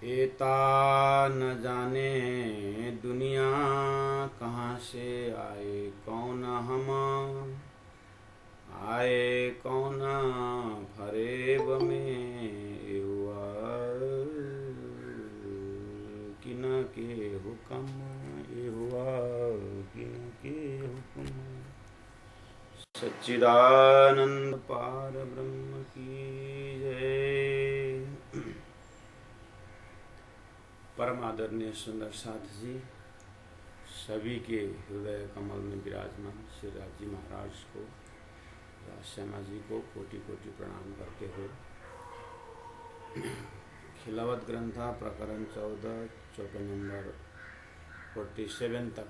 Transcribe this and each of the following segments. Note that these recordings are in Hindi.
एता न जाने दुनिया कहाँ से आए कौन हम आए कौन फरेब में एवा किन के हुक्म एवा किन के हुक्म। सच्चिदानंद पार ब्रह्म की जय। परम आदरणीय सुंदर साथ जी, सभी के हृदय कमल में विराजमान श्री राज जी महाराज को, राज श्यामा जी को कोटि कोटि प्रणाम करते हुए खिलावत ग्रंथा प्रकरण 14 चौपाई नंबर 47 तक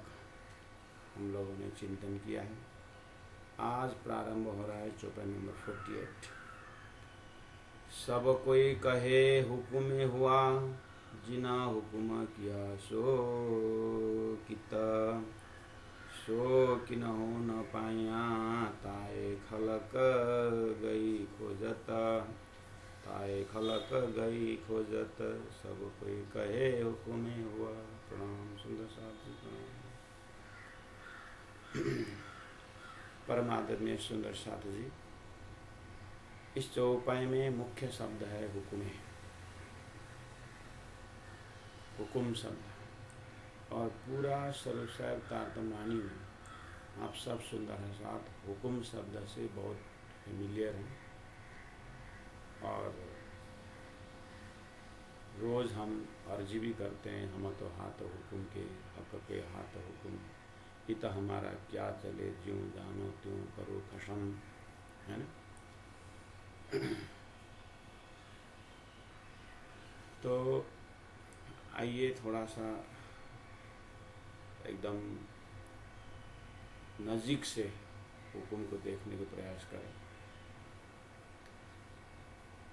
हम लोगों ने चिंतन किया है। आज प्रारंभ हो रहा है चौपाई नंबर 48। सब कोई कहे हुक्म हुआ जिना हुक्म किया सो किता सो कि न हो न पाया ताए खलक गई खोजत ताए खलक गई खोजत। सब कोई कहे हुक्म हुआ। प्रणाम सुंदर साधु प्रणाम। परम आदरणीय सुंदर साधु जी, इस चौपाई में मुख्य शब्द है हुक्म। हुकुम शब्द और पूरा सर्वसैव तारतम्यवाणी में आप सब सुंदर है साथ हुकुम शब्द से बहुत फेमिलियर हैं और रोज़ हम अर्जी भी करते हैं। हम तो हाथ हुकुम के हक के हाथ हुकुम इत हमारा क्या चले ज्यों जानो त्यों करो खशम, है ना। तो आइए थोड़ा सा एकदम नज़दीक से हुकुम को देखने का प्रयास करें।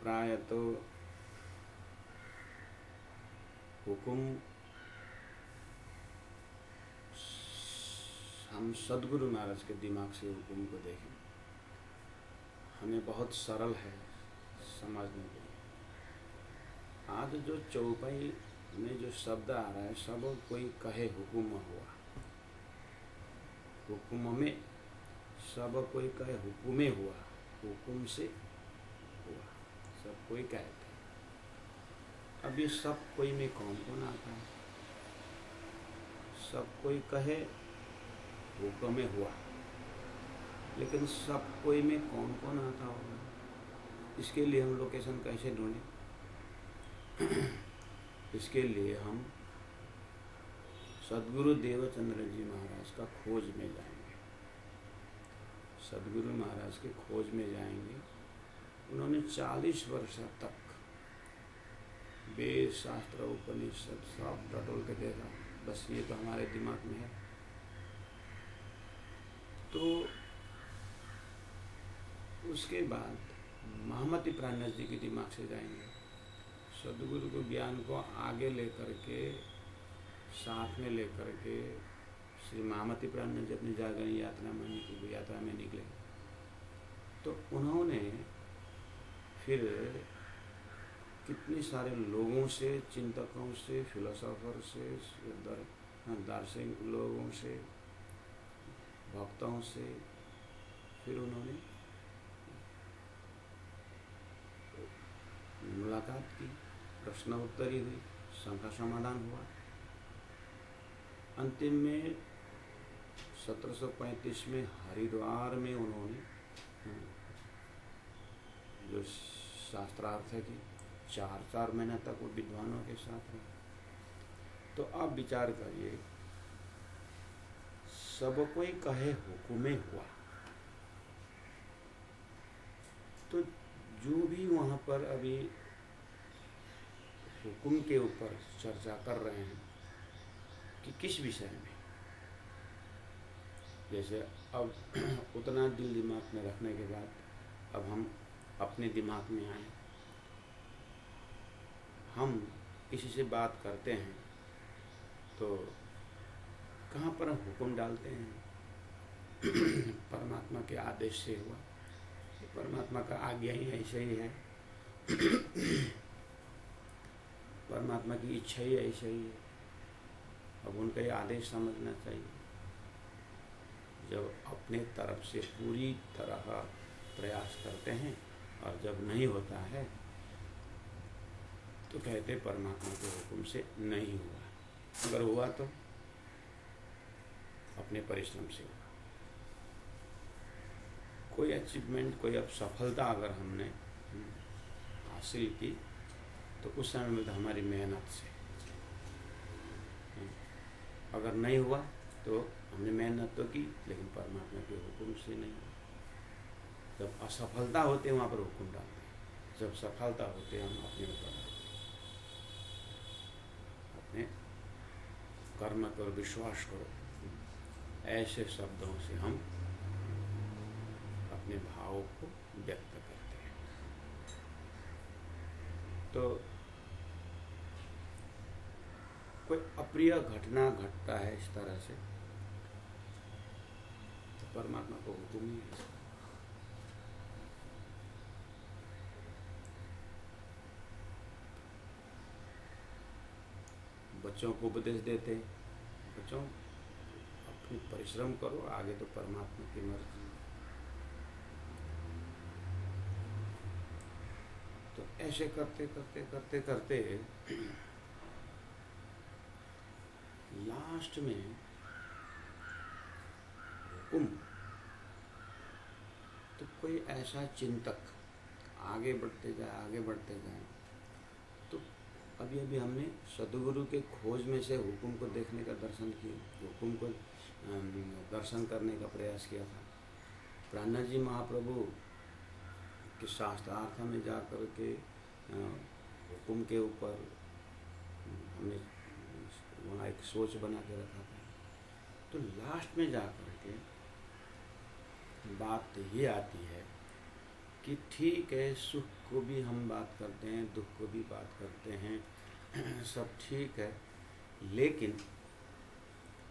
प्राय तो हुकुम हम सदगुरु महाराज के दिमाग से हुकुम को देखें, हमें बहुत सरल है समझने के लिए। आज जो चौपाई में जो शब्द आ रहा है, सब कोई कहे हुकुम हुआ। हुकुम में सब कोई कहे हुकुमे हुआ, हुकुम से हुआ, सब कोई कहते हैं। अब ये सब कोई में कौन कौन आता है? सब कोई कहे हुक्म हुआ, लेकिन सब कोई में कौन कौन आता होगा? इसके लिए हम लोकेशन कैसे ढूंढें? इसके लिए हम सदगुरु देवचंद्र जी महाराज का खोज में जाएंगे। सदगुरु महाराज के खोज में जाएंगे। उन्होंने 40 वर्ष तक वेद शास्त्र उपनिषद सब टटोल के देखा, बस ये तो हमारे दिमाग में है। तो उसके बाद महामती प्राणनाथ जी के दिमाग से जाएंगे। सदगुरु को ज्ञान को आगे लेकर के, साथ में लेकर के श्री महामती प्राणनाथ जी अपनी जागरण यात्रा में निकले। तो उन्होंने फिर कितने सारे लोगों से, चिंतकों से, फिलोसोफर से, दार्शनिक लोगों से, भक्तों से फिर उन्होंने मुलाकात की, प्रश्न उत्तरी हुई, शंका समाधान हुआ। अंतिम में 1735 में हरिद्वार में उन्होंने जो शास्त्रार्थ की 4 महीना तक वो विद्वानों के साथ रहे। तो अब विचार करिए, सब कोई कहे हुकुमे हुआ, तो जो भी वहाँ पर अभी हुकुम के ऊपर चर्चा कर रहे हैं कि किस विषय में, जैसे अब उतना दिल दिमाग में रखने के बाद अब हम अपने दिमाग में आए, हम किसी से बात करते हैं तो कहाँ पर हम हुक्म डालते हैं? परमात्मा के आदेश से हुआ, परमात्मा का आज्ञा ही ऐसे ही है। परमात्मा की इच्छा ही ऐसा ही है। अब उनका ये आदेश समझना चाहिए। जब अपने तरफ से पूरी तरह प्रयास करते हैं और जब नहीं होता है तो कहते परमात्मा के हुक्म से नहीं हुआ। अगर हुआ तो अपने परिश्रम से हुआ। कोई अचीवमेंट, कोई अब सफलता अगर हमने हासिल की तो उस समय में तो हमारी मेहनत से। अगर नहीं हुआ तो हमने मेहनत तो की लेकिन परमात्मा के हुक्म से नहीं हुआ। जब असफलता होते हैं वहाँ पर हुक्म डालते हैं, जब सफलता होते हैं हम अपने ऊपर अपने कर्म करो, विश्वास करो, ऐसे शब्दों से हम अपने भाव को व्यक्त करते हैं। तो कोई अप्रिय घटना घटता है इस तरह से तो परमात्मा को हुक्म ही है। बच्चों को उपदेश देते, बच्चों अपनी परिश्रम करो, आगे तो परमात्मा की मर्जी। तो ऐसे करते करते करते करते लास्ट में हुक्म तो कोई ऐसा चिंतक आगे बढ़ते जाए। तो अभी अभी हमने सदगुरु के खोज में से हुक्म को देखने का दर्शन किया, हुक्म को दर्शन करने का प्रयास किया था। प्राणनाथ जी महाप्रभु के शास्त्रार्थ में जा कर के हुक्म के ऊपर हमने वहाँ एक सोच बना के रखा था। तो लास्ट में जा कर के बात ये आती है कि ठीक है, सुख को भी हम बात करते हैं, दुख को भी बात करते हैं, सब ठीक है, लेकिन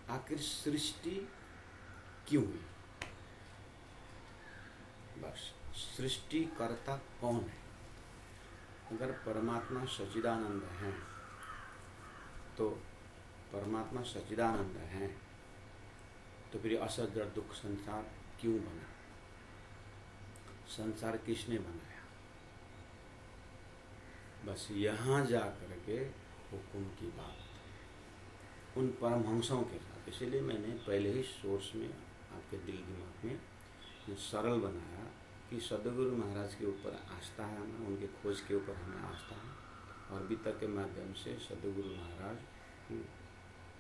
आखिर सृष्टि क्यों हुई? बस सृष्टिकर्ता कौन है? अगर परमात्मा सच्चिदानंद हैं तो परमात्मा सच्चिदानंद हैं तो फिर असत जड़ दुख संसार क्यों बना? संसार किसने बनाया? बस यहाँ जा कर के हुक्म की बात उन परमहंसों के साथ। इसीलिए मैंने पहले ही सोर्स में आपके दिल दिमाग में सरल बनाया कि सदगुरु महाराज के ऊपर आस्था है हमें, उनके खोज के ऊपर हमें आस्था है। और वितर्क के माध्यम से सदगुरु महाराज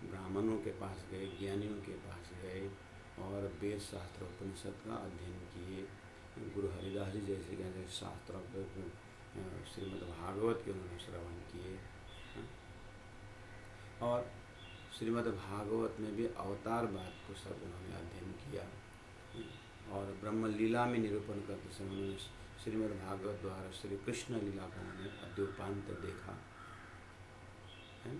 ब्राह्मणों के पास गए, ज्ञानियों के पास गए और वेद शास्त्र उपनिषद का अध्ययन किए। गुरु हरिदास जी जैसे कहते शास्त्र श्रीमद् भागवत के उन्होंने श्रवण किए और श्रीमद् भागवत में भी अवतार बात को सब उन्होंने अध्ययन किया और ब्रह्म लीला में निरूपण करते समय उन्होंने श्रीमद् भागवत द्वारा श्री कृष्ण लीला को उन्होंने अद्योपांत देखा है।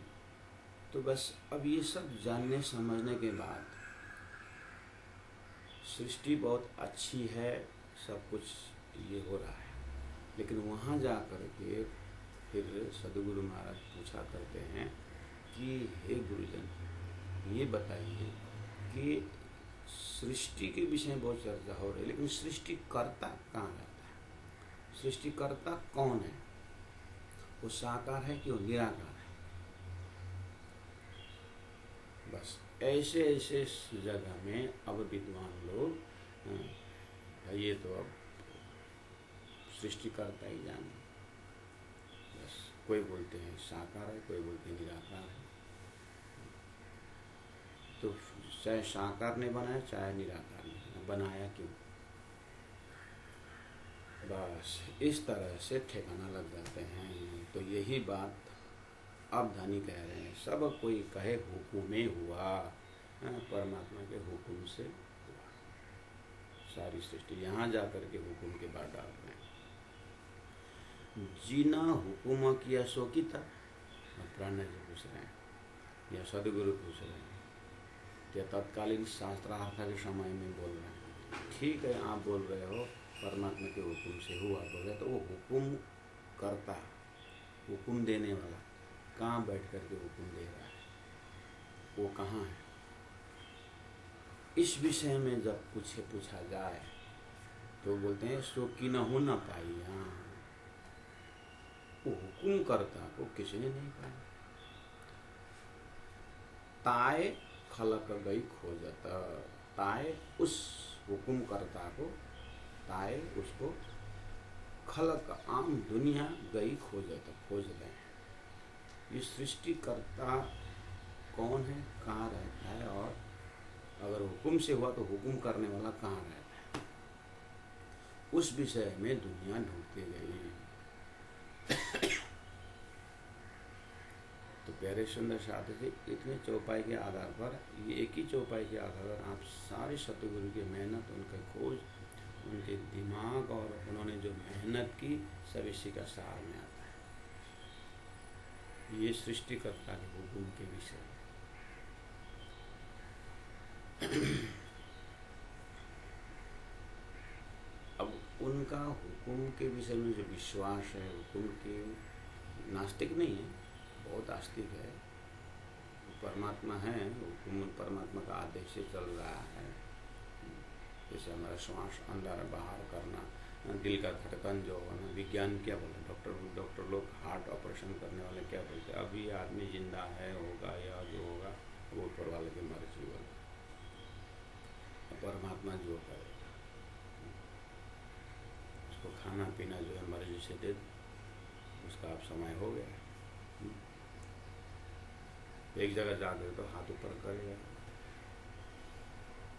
तो बस अब ये सब जानने समझने के बाद सृष्टि बहुत अच्छी है, सब कुछ ये हो रहा है, लेकिन वहाँ जा कर के फिर सदगुरु महाराज पूछा करते हैं कि हे गुरुजन ये बताइए कि सृष्टि के विषय में बहुत चर्चा हो रही है, लेकिन सृष्टिकर्ता कहाँ रहता है? सृष्टिकर्ता कौन है? वो साकार है कि वो निराकार है? बस ऐसे ऐसे जगह में अब विद्वान लोग ये तो अब सृष्टिकर्ता ही जाने। बस कोई बोलते हैं साकार है, कोई बोलते हैं निराकार है। तो चाहे साकार ने बनाया चाहे निराकार ने बनाया क्यों? बस इस तरह से ठिकाना लग जाते हैं। तो यही बात अब धनी कह रहे हैं, सब कोई कहे हुकुम में हुआ, परमात्मा के हुकुम से हुआ सारी सृष्टि। यहाँ जा कर के हुकुम के बाद डाल रहे हैं। जीना हुकुम किया सो की था। प्राणनाथ जी पूछ रहे हैं या सदगुरु पूछ रहे हैं या तत्कालीन शास्त्रार्थ के समय में बोल रहे हैं। ठीक है, आप बोल रहे हो परमात्मा के हुकुम से हुआ, बोल रहे तो वो हुकुम करता, हुकुम देने वाला कहाँ बैठ कर के हुक्म दे रहा है, वो कहाँ है। इस विषय में जब पूछा जाए तो बोलते हैं सो कि न हो न पाई। हाँ, वो हुक्म करता को किसी ने नहीं पाया। ताए खलक गई खोजत, ताए उस हुक्म करता को, ताए उसको, खलक आम दुनिया गई खोजत, खोज रहे हैं। ये सृष्टिकर्ता कौन है, कहाँ रहता है, और अगर हुक्म से हुआ तो हुक्म करने वाला कहाँ रहता है, उस विषय में दुनिया ढूंढती गई। तो प्यारे सुंदर साधु जी, इतने चौपाई के आधार पर, ये एक ही चौपाई के आधार पर आप सारे सतगुरु की मेहनत, उनका खोज, उनके दिमाग और उन्होंने जो मेहनत की, सब इसी का सार में आता है। ये सृष्टिकर्ता के हुक्म के विषय। अब उनका हुक्म के विषय में जो विश्वास है, हुक्म के, नास्तिक नहीं है, बहुत आस्तिक है। परमात्मा है, हुक्म परमात्मा का आदेश से चल रहा है। जैसे हमारा श्वास अंदर बाहर करना, दिल का धड़कन जो होना, विज्ञान क्या बोले, डॉक्टर लोग हार्ट ऑपरेशन करने वाले क्या बोलते हैं, अभी आदमी जिंदा है, होगा या जो होगा वो ऊपर वाले की मर्जी बोले, परमात्मा जो करेगा, उसको खाना पीना जो है मर्जी से दे, उसका अब समय हो गया है। एक जगह जाकर तो हाथ ऊपर करेगा।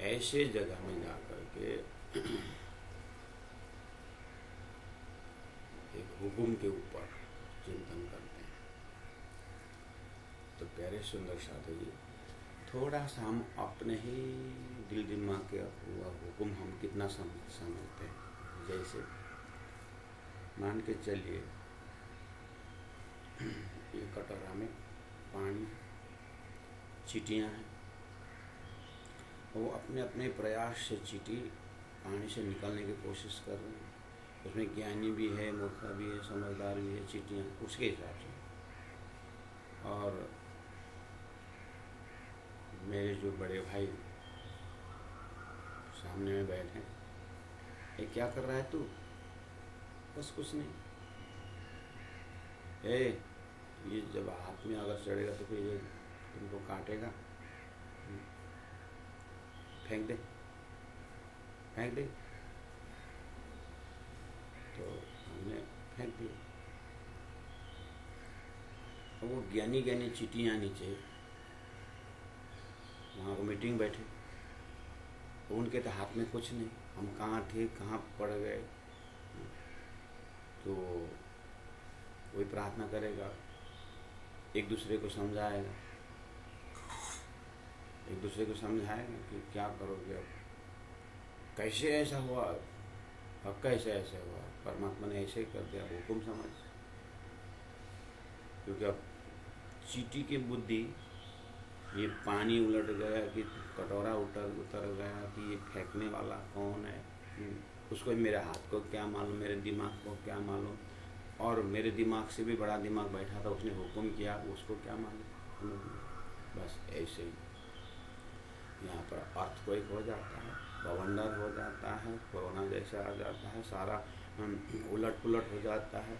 ऐसे जगह में जाकर के एक हुक्म के ऊपर चिंतन करते हैं। तो प्यारे सुंदर साधु जी, थोड़ा सा हम अपने ही दिल दिमाग के हुआ हुक्म हम कितना समझते हैं। जैसे मान के चलिए, ये कटोरा में पानी, चींटियाँ हैं, वो अपने अपने प्रयास से चींटी पानी से निकलने की कोशिश कर रहे हैं। उसमें ज्ञानी भी है, मूर्ख भी है, समझदार भी है, चींटियाँ उसके हिसाब से। और मेरे जो बड़े भाई सामने में बैठे, ये क्या कर रहा है तू? बस कुछ नहीं। ये जब हाथ में अगर चढ़ेगा तो फिर ये तुमको काटेगा, फेंक दे, फेंक दे। तो हमने फेंक दिया। वो ज्ञानी चींटियाँ नीचे वहाँ को मीटिंग बैठे, तो उनके तो हाथ में कुछ नहीं, हम कहाँ थे, कहाँ पड़ गए। तो वही प्रार्थना करेगा, एक दूसरे को समझाएगा, एक दूसरे को समझाएगा कि क्या करोगे, अब कैसे ऐसा हुआ, अब कैसे ऐसे हुआ, परमात्मा ने ऐसे ही कर दिया, हुक्म समझ। क्योंकि अब चींटी की बुद्धि, ये पानी उलट गया कि कटोरा उतर गया कि ये फेंकने वाला कौन है, उसको मेरे हाथ को क्या मालूम, मेरे दिमाग को क्या मालूम, और मेरे दिमाग से भी बड़ा दिमाग बैठा था, उसने हुक्म किया, उसको क्या मालूम। बस ऐसे ही यहाँ पर अर्थक्वेक हो जाता है, बवंडर हो जाता है, कोरोना जैसा आ जाता है, सारा उलट पुलट हो जाता है।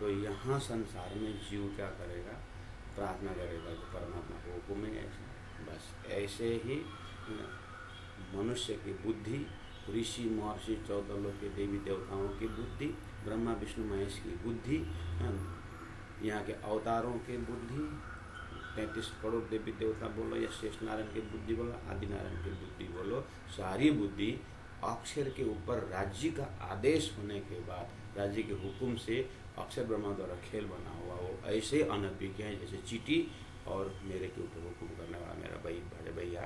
तो यहाँ संसार में जीव क्या करेगा, प्रार्थना करेगा कि परमात्मा को हुक्म है ऐसा। बस ऐसे ही मनुष्य की बुद्धि, ऋषि महर्षि 14 लोक के देवी देवताओं की बुद्धि, ब्रह्मा विष्णु महेश की बुद्धि, यहाँ के अवतारों की बुद्धि, 33 करोड़ देवी देवता बोलो या शेष नारायण की बुद्धि बोलो, आदि नारायण की बुद्धि बोलो, सारी बुद्धि अक्षर के ऊपर राज्य का आदेश होने के बाद, राज्य के हुक्म से अक्षर ब्रह्मा द्वारा खेल बना हुआ, वो ऐसे अनभिज्ञ हैं जैसे चींटी और मेरे के ऊपर हुक्म करने वाला मेरा बड़े भैया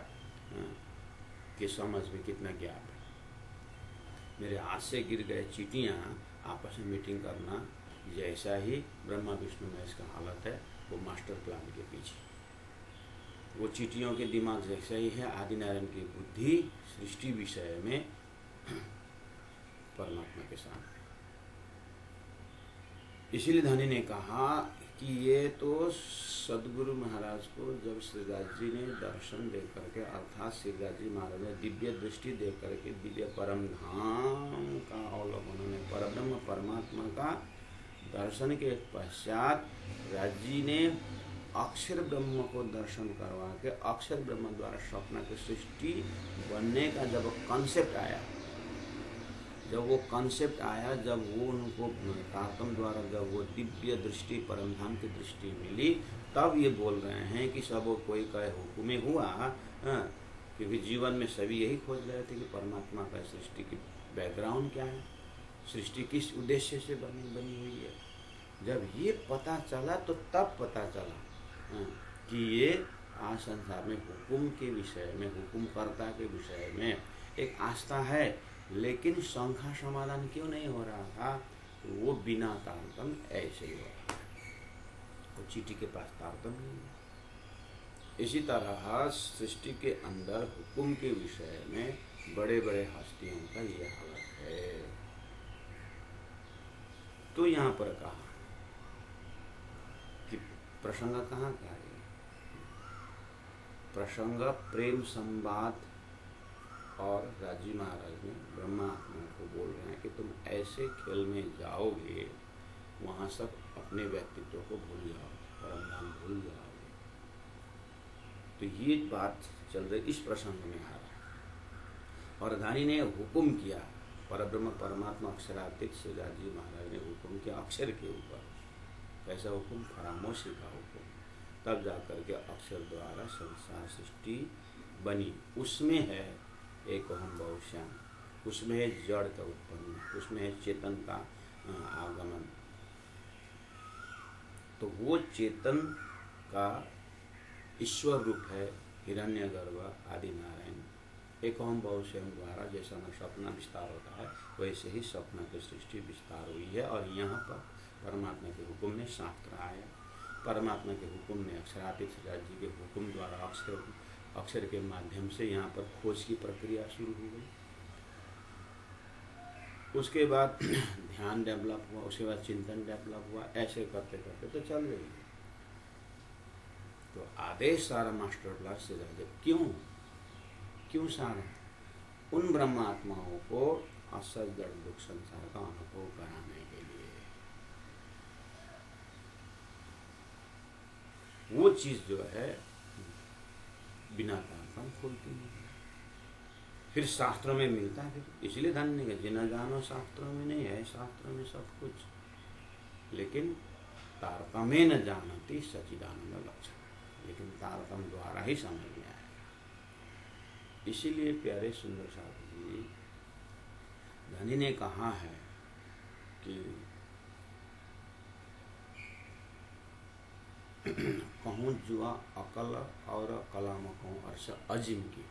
के समझ में कितना ज्ञान है। मेरे हाथ से गिर गए चींटियाँ आपस में मीटिंग करना, जैसा ही ब्रह्मा विष्णु महेश का हालत है वो मास्टर प्लान के पीछे। वो चींटियों के दिमाग जैसा ही है आदि नारायण की बुद्धि सृष्टि विषय में परमात्मा के सामने। इसीलिए धनी ने कहा कि ये तो सदगुरु महाराज को जब श्रीदास जी ने दर्शन दे करके, अर्थात श्रीदास जी महाराज ने दिव्य दृष्टि दे करके दिव्य परम धाम का अवलोकन, उन्होंने परब्रह्म परमात्मा का दर्शन के पश्चात राज जी ने अक्षर ब्रह्म को दर्शन करवा के अक्षर ब्रह्म द्वारा स्वप्न की सृष्टि बनने का जब कॉन्सेप्ट आया, जब वो कॉन्सेप्ट आया, जब वो उनको तारतम द्वारा जब वो दिव्य दृष्टि परमधाम की दृष्टि मिली, तब ये बोल रहे हैं कि सब कोई कहे हुक्म हुआ। क्योंकि जीवन में सभी यही खोज रहे थे कि परमात्मा का सृष्टि की बैकग्राउंड क्या है, सृष्टि किस उद्देश्य से बनी हुई है। जब ये पता चला तो तब पता चला कि ये आज संसार में हुक्म के विषय में, हुक्मकर्ता के विषय में एक आस्था है, लेकिन शंका समाधान क्यों नहीं हो रहा था? तो वो बिना तारतम ऐसे ही हो रहा है, वो चीटी के पास तारतम नहीं है। इसी तरह सृष्टि के अंदर हुक्म के विषय में बड़े बड़े हस्तियों का ये हालत है। तो यहाँ पर कहा कि प्रसंग कहाँ का है? प्रसंग प्रेम संवाद, और राजी महाराज ने ब्रह्मात्मा को बोल रहे हैं कि तुम ऐसे खेल में जाओगे, वहाँ सब अपने व्यक्तित्व को भूल जाओ, परमधाम भूल जाओगे। तो ये बात चल रही इस प्रसंग में आ रहा है। और धानी ने हुक्म किया, परब्रह्म परमात्मा अक्षरातीत से राजी महाराज ने हुक्म किया अक्षर के ऊपर। कैसा हुक्म? खामोशी का हुक्म। तब जाकर के अक्षर द्वारा संसार सृष्टि बनी। उसमें है एक अहम बहुश्याम, उसमें है जड़ का उत्पन्न, उसमें है चेतन का आगमन। तो वो चेतन का ईश्वर रूप है हिरण्यगर्भ आदि नारायण। एक अहम बहुश्याम द्वारा जैसा में स्वप्न विस्तार होता है, वैसे ही स्वप्न की सृष्टि विस्तार हुई है। और यहाँ पर परमात्मा के हुक्म ने शास्त्र आया, परमात्मा के हुक्म ने अक्षरातीत जी के हुक्म द्वारा अक्षर के माध्यम से यहाँ पर खोज की प्रक्रिया शुरू हो गई। उसके बाद ध्यान डेवलप हुआ, उसके बाद चिंतन डेवलप हुआ, ऐसे करते करते तो चल रही है। तो आदेश सारा मास्टर क्लास से रह क्यों सारा? उन ब्रह्मात्माओं को असज जड़ दुख संसार का अनुभव कराने के लिए। वो चीज जो है बिना तारतम खोलती नहीं। फिर शास्त्रों में मिलता है, फिर इसलिए धन्य है जिन्हें जानो शास्त्रों में नहीं है, शास्त्रों में सब कुछ, लेकिन तारतमे न जानती सच्चिदानंद लक्षण, लेकिन तारतम द्वारा ही समझ में आया। इसीलिए प्यारे सुंदर साधु जी धनी ने कहा है कि कहूँ जुआ अकल और कलाम कहूँ अर्श अजिम की।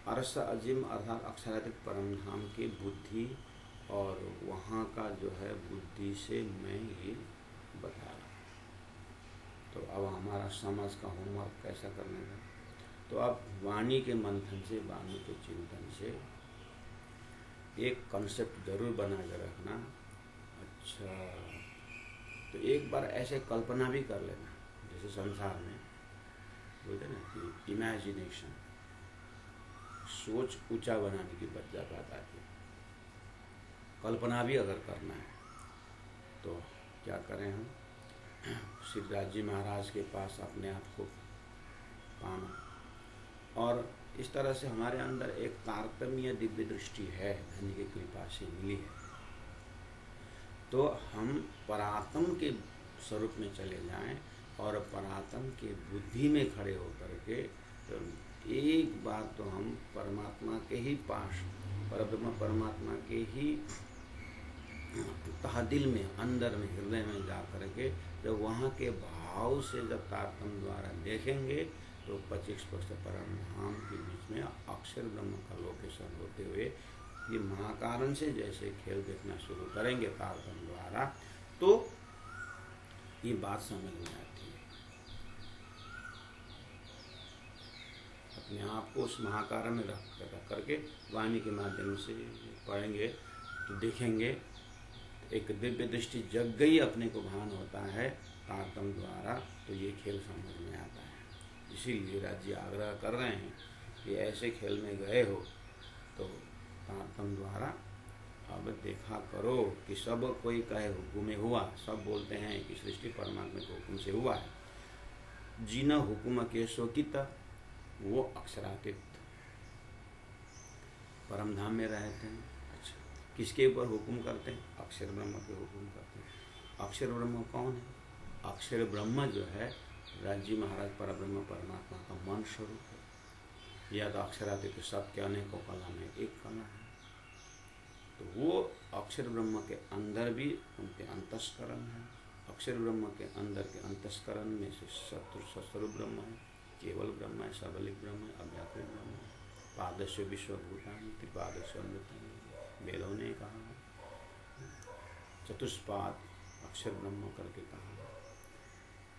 अर्श अजिम अर्थात अक्षरातीत परमधाम की बुद्धि, और वहाँ का जो है बुद्धि से मैं ये बता रहा हूँ। तो अब हमारा समझ का होमवर्क कैसा करने का? तो अब वाणी के मंथन से, वाणी के चिंतन से एक कॉन्सेप्ट जरूर बना के रखना। अच्छा, तो एक बार ऐसे कल्पना भी कर लेना, जैसे संसार में बोलते ना कि इमेजिनेशन, सोच ऊंचा बनाने की बात आती है। कल्पना भी अगर करना है तो क्या करें हम? शिवराज जी महाराज के पास अपने आप को पाना, और इस तरह से हमारे अंदर एक तारतम्य दिव्य दृष्टि है, धनी की कृपा से मिली है। तो हम परात्म के स्वरूप में चले जाएं और परात्म के बुद्धि में खड़े होकर के तो एक बार तो हम परमात्मा के ही पास, परब्रह्म परमात्मा के ही तहदिल में, अंदर में, हृदय में जा करके जब वहाँ के भाव से जब तारतम्य द्वारा देखेंगे तो 25% परमधाम के बीच में अक्षर ब्रह्म का लोकेशन होते हुए ये महाकारण से जैसे खेल देखना शुरू करेंगे तारतम्य द्वारा, तो ये बात समझ में आती है। अपने आप को उस महाकारण में रख करके वाणी के माध्यम से पढ़ेंगे तो देखेंगे एक दिव्य दृष्टि जग गई, अपने को भान होता है तारतम्य द्वारा, तो ये खेल समझ में आता है। इसीलिए राज्य आग्रह कर रहे हैं कि ऐसे खेल में गए हो तो तारतम्य द्वारा अब देखा करो कि सब कोई कहे हुक्म में हुआ, सब बोलते हैं कि सृष्टि परमात्मा के हुक्म से हुआ है। जिन हुक्म के शोकित वो अक्षरातीत परम धाम में रहते हैं। अच्छा, किसके ऊपर हुक्म करते हैं? अक्षर ब्रह्म के हुक्म करते हैं। अक्षर ब्रह्म कौन है? अक्षर ब्रह्म जो है राज्य महाराज परब्रह्म परमात्मा का मन स्वरूप है। या तो अक्षरातीत सब के अनेकों कला में एक कला है, तो वो अक्षर ब्रह्म के अंदर भी उनके अंतस्करण है। अक्षर ब्रह्म के अंदर के अंतस्करण में से सत्स्वरूप ब्रह्म है, केवल ब्रह्म है, सबलिक ब्रह्म है, अव्याकृत ब्रह्म है। पादस्य विश्वभूतानि त्रिपादस्य अमृतानि, वेदों ने कहा चतुष्पाद अक्षर ब्रह्म करके कहा।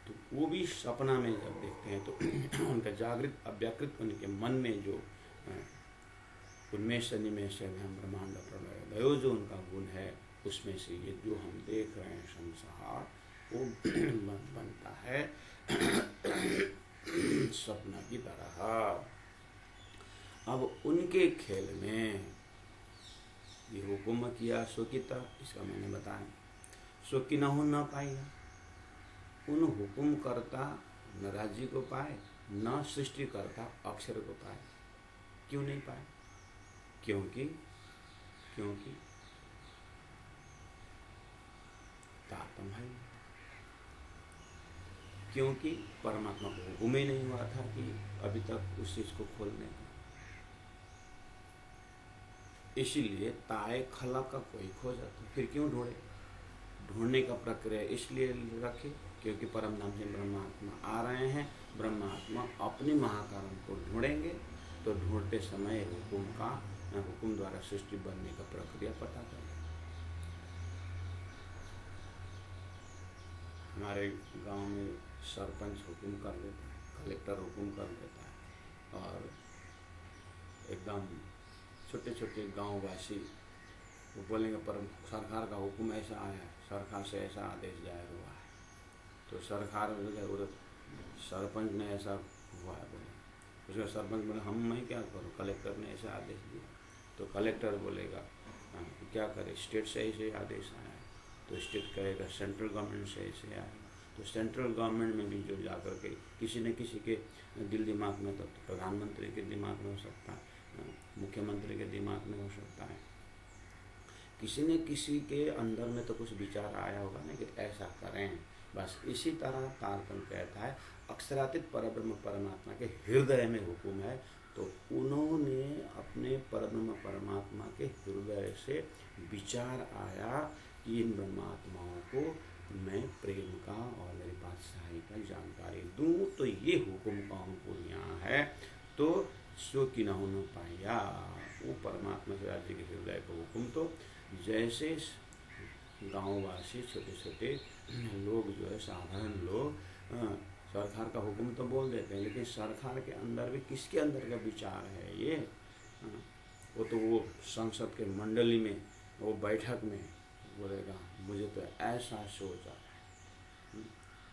तो वो भी सपना में जब देखते हैं तो उनका जागृत अव्याकृत उनके मन में जो उन्मेष निमेष में हम ब्रह्मांड प्रलय भयो जो उनका गुण है, उसमें से ये जो हम देख रहे हैं संसार वो बनता है सपना की तरह। अब उनके खेल में ये हुक्म किया शोकिता, इसका मैंने बताया शोकी न हो न पाएगा। उन हुक्म करता न राज्य को पाए, न सृष्टि करता अक्षर को पाए। क्यों नहीं पाए? क्योंकि तारतम्य है। क्योंकि परमात्मा को हुक्म ही नहीं हुआ था कि अभी तक उस चीज को खोलने का। इसीलिए ताए खला का कोई खोजा था, फिर क्यों ढूंढे? ढूंढने का प्रक्रिया इसलिए रखे क्योंकि परम धाम से ब्रह्मात्मा आ रहे हैं। ब्रह्मात्मा अपने महाकारण को ढूंढेंगे तो ढूंढते समय हुक्म द्वारा सृष्टि बनने का प्रक्रिया पता चले। हमारे गांव में सरपंच हुक्म कर देता है, कलेक्टर हुक्म कर देता है, और एकदम छोटे छोटे गांववासी वो बोलेंगे पर सरकार का हुक्म ऐसा आया है, सरकार से ऐसा आदेश जारी हुआ है। तो सरकार सरपंच ने ऐसा हुआ है बोले, उसका सरपंच बोले हम मैं क्या करूँ, कलेक्टर ने ऐसा आदेश दिया। तो कलेक्टर बोलेगा क्या करे, स्टेट से ऐसे आदेश आया है। तो स्टेट कहेगा सेंट्रल गवर्नमेंट से ऐसे आएगा। तो सेंट्रल गवर्नमेंट में भी जो जाकर के किसी न किसी के दिल दिमाग में, तो प्रधानमंत्री के दिमाग में हो सकता है, मुख्यमंत्री के दिमाग में हो सकता है, किसी न किसी के अंदर में तो कुछ विचार आया होगा ना कि ऐसा करें। बस इसी तरह तारतम्य कहता है अक्षरातीत परब्रह्म परमात्मा के हृदय में हुक्म है। तो उन्होंने अपने परब्रह्म परमात्मा के हृदय से विचार आया कि इन ब्रह्मात्माओं को मैं प्रेम का और मेरी बादशाही का जानकारी दूं, तो ये हुक्म का अंकुर यहाँ है। तो सो कि न होना पाया वो परमात्मा से राज्य के हृदय का हुक्म। तो जैसे गांववासी छोटे छोटे लोग जो है साधारण लोग सरकार का हुक्म तो बोल देते हैं, लेकिन सरकार के अंदर भी किसके अंदर का विचार है ये, वो तो वो संसद के मंडली में वो बैठक में बोलेगा मुझे तो ऐसा सोचा है।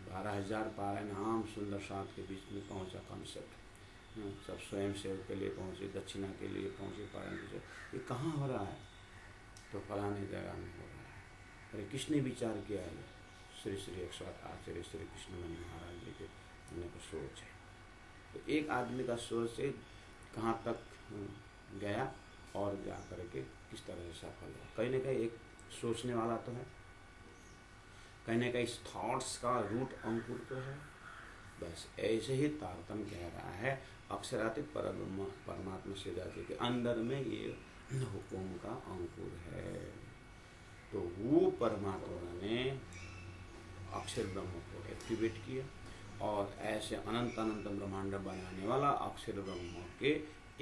12,000 पारायण आम सुंदर साथ के बीच में पहुंचा कॉन्सेप्ट, सब स्वयं सेवक के लिए पहुंचे, दक्षिणा के लिए पहुंचे, पारायण के, ये कहाँ हो रहा है? तो फलाने जगह में हो रहा है। अरे किसने विचार किया है? श्री श्री 108 आचार्य श्री कृष्ण महाराज जी के सोच है। तो एक आदमी का सोच से कहाँ तक गया और जा करके किस तरह से सफल हुआ। कहीं ना कहीं एक सोचने वाला तो है, कहीं ना कहीं थॉट्स का रूट अंकुर तो है। बस ऐसे ही तारतम्य कह रहा है अक्षरातीत परब्रह्म परमात्मा से राज्य के अंदर में ये हुक्म का अंकुर है। तो वो परमात्मा ने अक्षर ब्रह्म को एक्टिवेट किया और ऐसे अनंत अनंत ब्रह्मांड बनाने वाला अक्षर ब्रह्म के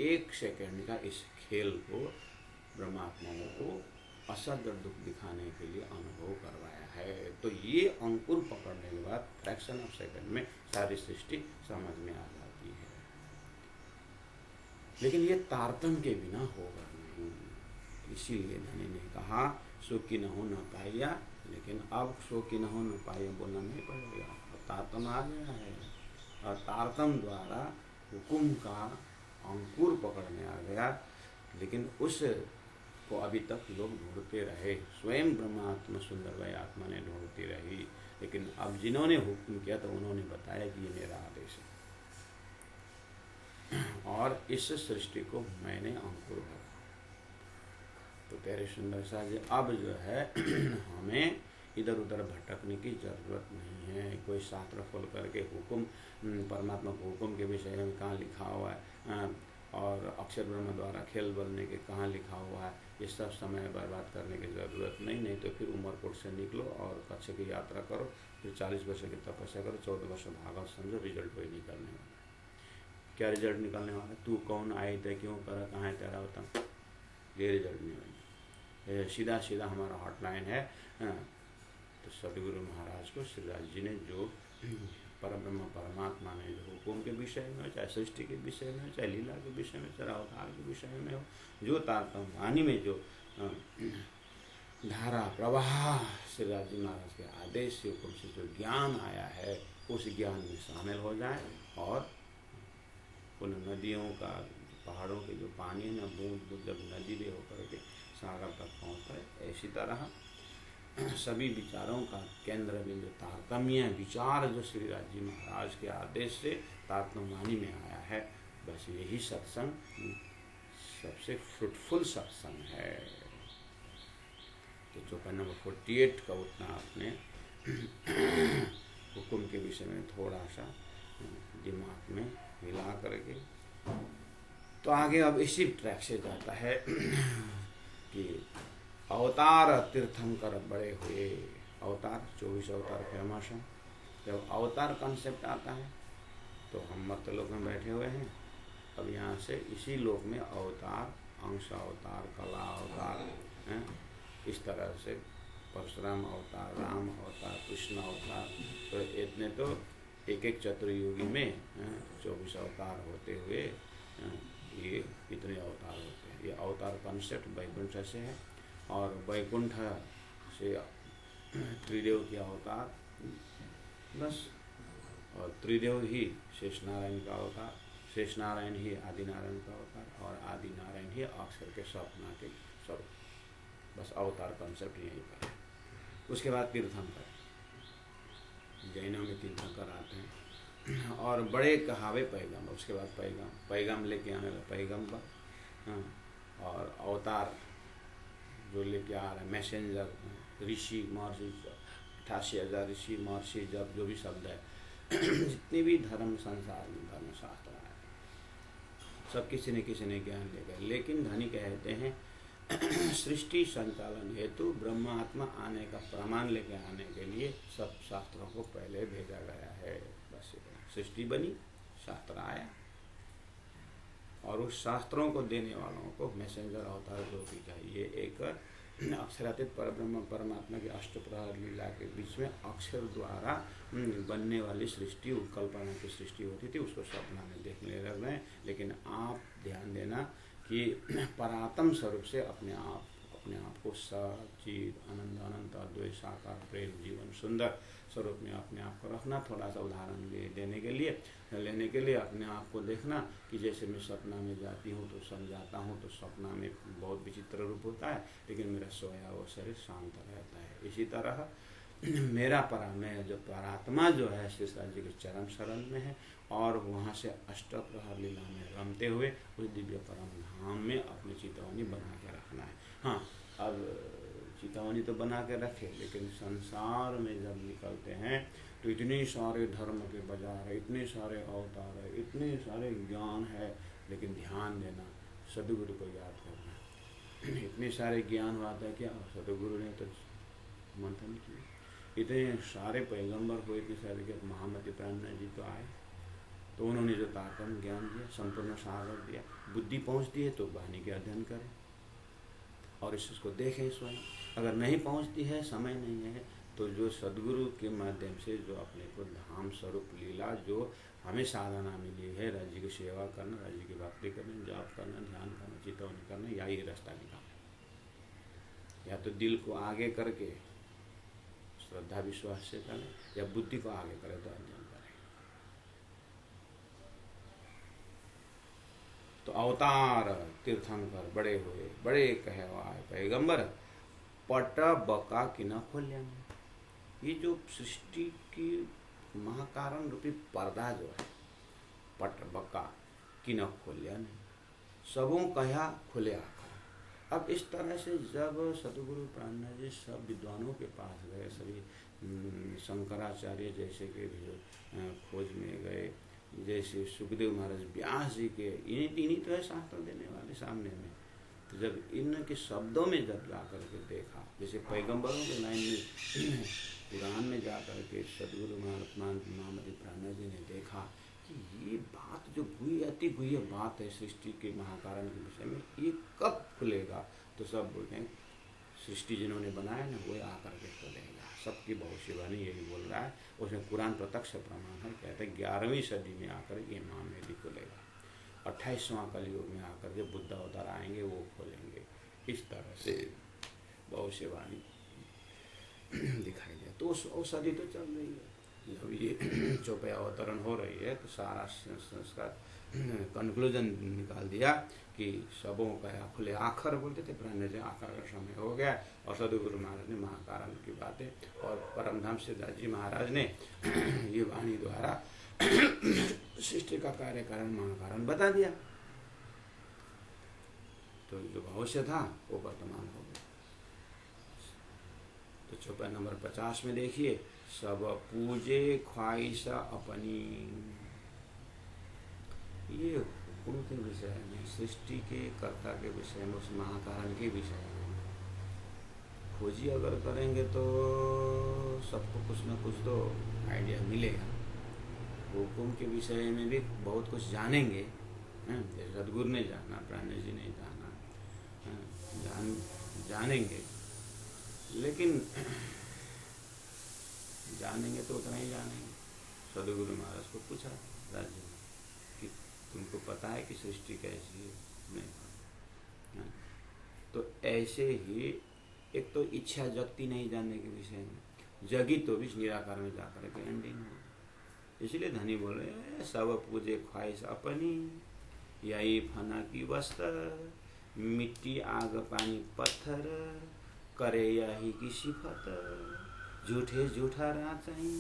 1 सेकंड का इस खेल को ब्रह्मात्माओं को असद दुख दिखाने के लिए अनुभव करवाया है। तो ये अंकुर पकड़ने के बाद फ्रैक्शन ऑफ सेकंड में सारी सृष्टि समझ में आ जाती है। लेकिन ये तारतम्य के बिना होगा नहीं। इसीलिए मैंने कहा सो कि न हो न पाया, लेकिन अब सो कि न हो न पाया बोलना नहीं पड़ेगा, तारतम आ गया है। और तारतम द्वारा हुकुम का अंकुर पकड़ने आ गया, लेकिन उस को अभी तक लोग ढूंढते रहे, स्वयं ब्रह्मात्मा सुंदर वह आत्मा ने ढूंढती रही, लेकिन अब जिन्होंने हुक्म किया तो उन्होंने बताया कि ये मेरा आदेश है और इस सृष्टि को मैंने अंकुर भरा। तो तेरे सुंदर साज अब जो है हमें इधर उधर भटकने की जरूरत नहीं है। कोई शास्त्र खोल करके हुक्म परमात्मा को हुक्म के विषय में कहाँ लिखा हुआ है और अक्षर ब्रह्म द्वारा खेल बोलने के कहाँ लिखा हुआ है, ये सब समय बर्बाद करने की ज़रूरत नहीं तो फिर उमरकोट से निकलो और कच्छ की यात्रा करो, फिर 40 वर्ष की तपस्या करो, 14 वर्ष भागवत समझो, रिजल्ट कोई निकलने वाला। क्या रिजल्ट निकलने वाला? तू कौन आए थे, क्यों करा, कहाँ है तेरा होता, ये रिजल्ट नहीं होगा। सीधा सीधा हमारा हॉटलाइन है। तो सदगुरु महाराज को श्रीराज जी ने जो परब्रह्म परमात्मा ने जो हुकुम के विषय में हो, चाहे सृष्टि के विषय में हो, चाहे लीला के विषय में, चाहे अवतार के विषय में हो, जो तारतम वाणी में जो धारा प्रवाह श्रीराज जी महाराज के आदेश से हुकुम से जो ज्ञान आया है, उस ज्ञान में शामिल हो जाए और उन नदियों का, पहाड़ों के जो पानी है ना, बूंद बूंद जब नदी दे होकर के सागर तक पहुँचता है, ऐसी तरह सभी विचारों का केंद्र बिंदु तारतम्य विचार जो श्रीराज जी महाराज के आदेश से तारतम्य वाणी में आया है, बस यही सत्संग सबसे फ्रूटफुल सत्संग है। तो चौपाई नंबर 48 का उतना आपने हुकुम के विषय में थोड़ा सा दिमाग में मिला करके, तो आगे अब इसी ट्रैक से जाता है कि अवतार तीर्थंकर बड़े हुए। अवतार 24 अवतार फेमस है। जब अवतार कॉन्सेप्ट आता है तो हम मत लोक में बैठे हुए हैं, अब यहाँ से इसी लोक में अवतार, अंश अवतार, कला अवतार हैं, इस तरह से परशुराम अवतार, राम अवतार, कृष्ण अवतार, तो इतने तो एक एक चतुर्युगी में 24 अवतार होते हुए ये इतने अवतार होते हैं। ये अवतार कॉन्सेप्ट वैकुंठ से है और वैकुंठ से त्रिदेव के अवतार बस, और त्रिदेव ही शेषनारायण का अवतार, शेषनारायण ही आदिनारायण का अवतार और आदिनारायण ही अक्षर के सपना के स्वरूप, बस अवतार कॉन्सेप्ट यहीं पर है। उसके बाद तीर्थंकर, जैनों में तीर्थंकर आते हैं और बड़े कहावे पैगम, उसके बाद पैगम लेके आने वाला पैगम्बर, और अवतार जो लेके आ रहा है मैसेंजर, ऋषि महर्षि, 88,000 ऋषि महर्षि, जब जो भी शब्द है जितने भी धर्म संसार में धर्मशास्त्र आए सब किसी ने ज्ञान ले गए, लेकिन धनी कहते हैं सृष्टि संचालन हेतु ब्रह्मात्मा आने का प्रमाण लेके आने के लिए सब शास्त्रों को पहले भेजा गया है। बस सृष्टि बनी, शास्त्र आया और उस शास्त्रों को देने वालों को मैसेंजर अवतार जो भी चाहिए। एक अक्षरातीत परब्रह्म परमात्मा की अष्टप्रहर लीला के बीच में अक्षर द्वारा बनने वाली सृष्टि, कल्पना की सृष्टि होती थी, उसको सपना में देखने लग रहे हैं। लेकिन आप ध्यान देना कि परात्म स्वरूप से अपने आप को सचिद आनंद अनंत अद्वैत साकार प्रेम जीवन सुंदर स्वरूप में अपने आप को रखना। थोड़ा सा उदाहरण लेने के लिए अपने आप को देखना कि जैसे मैं सपना में जाती हूँ तो समझाता हूँ तो सपना में बहुत विचित्र रूप होता है, लेकिन मेरा सोया हुआ शरीर शांत रहता है। इसी तरह मेरा जो परात्मा जो है शेषराज जी के चरण शरण में है और वहाँ से अष्टप्रहर लीला में रमते हुए उस दिव्य परम धाम में अपनी चितौनी बना के रखना है। हाँ, अब चितौनी तो बना के रखे, लेकिन संसार में जब निकलते हैं तो इतने सारे धर्म के बाजार है, इतने सारे अवतार है, इतने सारे ज्ञान है, लेकिन ध्यान देना सदगुरु को याद करना। इतने सारे ज्ञान हुआता है क्या, सदगुरु ने तो मंथन किया। इतने सारे पैगंबर को इतने सारे क्या, महामति प्राण जी तो आए तो उन्होंने जो तारतम्य ज्ञान दिया, संपूर्ण सागर दिया, बुद्धि पहुँचती है तो वाणी के अध्ययन करें और इसको देखें स्वयं। अगर नहीं पहुँचती है, समय नहीं है, तो जो सदगुरु के माध्यम से जो अपने को धाम स्वरूप लीला जो हमें साधना मिली है, राज्य की सेवा करना, राज्य की भक्ति करना, जाप करना, ध्यान करना, चितौनी करना, यही रास्ता निकालना। या तो दिल को आगे करके श्रद्धा विश्वास से करें, या बुद्धि को आगे करें तो अध्ययन करें। तो अवतार तीर्थंकर बड़े हुए, बड़े कहवाए पैगंबर, पट बका कि न खोल्या। ये जो सृष्टि की महाकारण रूपी पर्दा जो है, पट बका कि न खोल्या नहीं, सबों कहा खुले आकर। अब इस तरह से जब सतगुरु प्राणनाथ जी सब विद्वानों के पास गए, सभी शंकराचार्य जैसे के भी खोज में गए, जैसे सुखदेव महाराज व्यास जी के, इन्हीं तो है शास्त्र देने वाले सामने में। तो जब इनके शब्दों में जब जा कर के देखा, जैसे पैगंबरों के लाइन में पुराण में जा कर के सतगुरु महामति प्राणनाथ जी ने देखा कि ये बात जो अति गुह्य बात है सृष्टि के महाकारण के विषय में, ये कब खुलेगा? तो सब बोलते हैं सृष्टि जिन्होंने बनाया ना वो आकर के खोलेगा। सबकी भविष्यवाणी यही बोल रहा है, उसमें कुरान प्रत्यक्ष प्रमाण है। कहते हैं 11वीं सदी में आकर के इमाम मेहदी खुलेगा, 28वां कलयुग में आकर के बुद्ध अवतार आएंगे, वो खोलेंगे। इस तरह से भविष्यवाणी दिखाई दे। तो वो सदी तो चल रही है। जब ये चौपाया अवतरण हो रही है तो सारा संस्कार कंक्लूजन निकाल दिया कि सबों का खुले आखर बोलते थे, प्राण से आखर का समय हो गया। और सदगुरु महाराज ने महाकारण की बातें, और परमधाम सिद्धार्थ जी महाराज ने ये वाणी द्वारा सृष्टि का कार्य कारण महाकारण बता दिया। तो जो भविष्य था वो वर्तमान हो गया। तो चौपाई नंबर 50 में देखिए, सब पूजे ख्वाहिश अपनी। ये हुक्म के विषय में, सृष्टि के कर्ता के विषय में, उस महाकारण के विषय में खोजी अगर करेंगे तो सबको कुछ न कुछ तो आइडिया मिलेगा। हुक्म के विषय में भी बहुत कुछ जानेंगे, जैसे सदगुरु ने जाना, प्राणनाथ जी ने जाना, जानेंगे, लेकिन जानेंगे तो उतना ही जानेंगे। सदगुरु महाराज को पूछा राज्य में कि तुमको पता है कि सृष्टि कैसी है? नहीं। तो ऐसे ही एक तो इच्छा जगती नहीं जानने के विषय में, जगी तो भी निराकार में जाकर के एंडिंग हो। इसलिए धनी बोल रहे हैं, सब पूजे ख्वाहिश अपनी, यही फना की वस्त्र, मिट्टी आग पानी पत्थर, करे यही की सिफत, झूठे झूठा राचाई,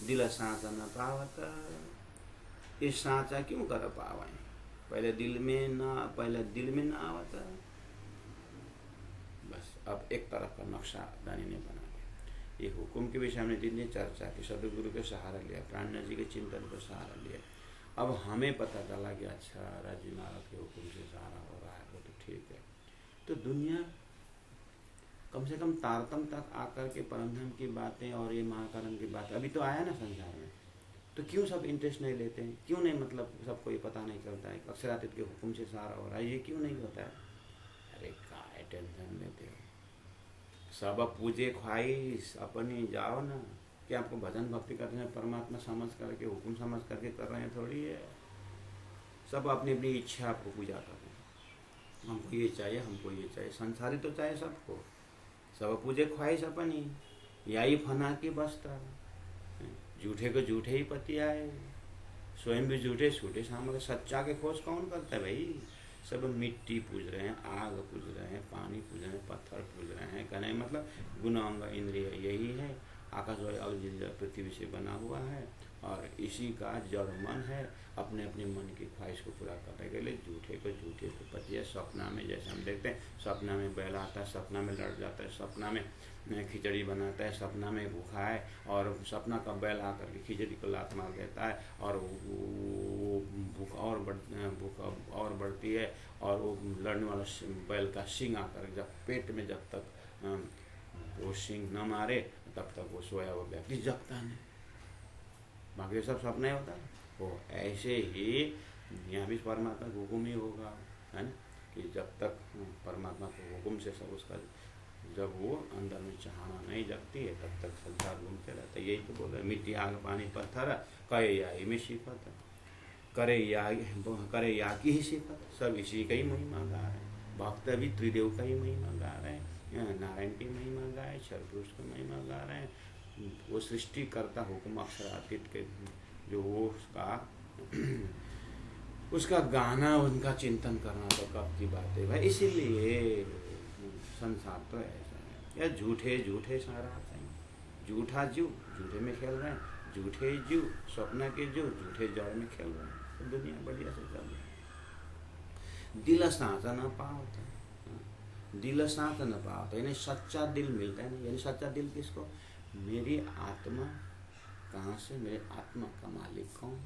दिल साँचा न पावत। ये साँचा क्यों कर पावे? पहले दिल में ना आवता। बस अब एक तरफ का नक्शा दानी ने बना दिया। ये हुक्म के विषय में जितनी चर्चा की, सदगुरु के सहारा लिया, प्राणनाथ जी के चिंतन का सहारा लिया। अब हमें पता चला कि अच्छा राजी महाराज के हुक्म से सहारा हो रहा है, वो तो ठीक है। तो दुनिया कम से कम तारतम तक आकर के परमधाम की बातें और ये महाकारण की बात अभी तो आया ना संसार में, तो क्यों सब इंटरेस्ट नहीं लेते हैं? क्यों नहीं, मतलब सबको ये पता नहीं चलता है अक्षरातीत के हुक्म से सहारा हो रहा है, ये क्यों नहीं होता है? अरे काय टेंशन लेते हो? सब पूजे ख्वाहिश अपनी, जाओ ना। क्या आपको भजन भक्ति करते हैं परमात्मा समझ करके, हुक्म समझ करके कर रहे हैं? थोड़ी है। सब अपनी अपनी इच्छा आपको पूजा कर रहे हैं, हमको ये चाहिए, हमको ये चाहिए। संसारी तो चाहिए सबको। सब पूजे ख्वाहिश अपनी, यही फना की बस्ता, झूठे को झूठे ही पति आए, स्वयं भी झूठे छूटे सामने। सच्चा के खोज कौन करता है भाई? सब मिट्टी पूज रहे हैं, आग पूज रहे हैं, पानी पूज रहे हैं, पत्थर पूज रहे हैं। कहने मतलब गुण अंग इंद्रिय यही है, आकाश और पृथ्वी से बना हुआ है, और इसी का जड़ मन है। अपने अपने मन की ख्वाहिश को पूरा करने के लिए झूठे को झूठे को पति है। सपना में जैसे हम देखते हैं, सपना में बैल आता है, सपना में लड़ जाता है, सपना में खिचड़ी बनाता है, सपना में भूखा है, और सपना का बैल आकर के खिचड़ी को लात मार देता है, और वो भूख और बढ़ती है, और वो लड़ने वाला बैल का सींग आकर जब पेट में जब तक वो सींग न मारे तब तक वो सोया हुआ व्यक्ति जगता नहीं। बाकी सब सपना ही होता है। वो ऐसे ही यहाँ भी परमात्मा का हुक्म ही होगा, है ना, कि जब तक परमात्मा के हुक्म से सब उसका, जब वो अंदर में चाहना नहीं जगती है तब तक संसार घूमते रहता है। यही तो बोल रहे, मिट्टी आग पानी पत्थर, कहे या में सिफत, करे या की ही सिफत। सब इसी का ही महिमा गा रहे हैं। भक्त भी त्रिदेव का ही महिमा गा रहे हैं। नारायण की महिमा गाए, क्षर पुरुष की महिमा गा रहे हैं। वो सृष्टि करता हुक्म अक्षरातीत के जो वो उसका गाना, उनका चिंतन करना तो कब की बात है भाई। इसीलिए संसार तो ऐसा है, या झूठे झूठे सारा है। झूठा जीव झूठे में खेल रहे हैं, झूठे जीव स्वप्न के जीव झूठे जड़ में खेल रहे हैं। तो दुनिया बढ़िया से चल रही है। दिल साचा न पाता, दिल साथ न पाता, यानी सच्चा दिल मिलता है ना। यानी सच्चा दिल किसको? मेरी आत्मा कहाँ से, मेरे आत्मा का मालिक कौन।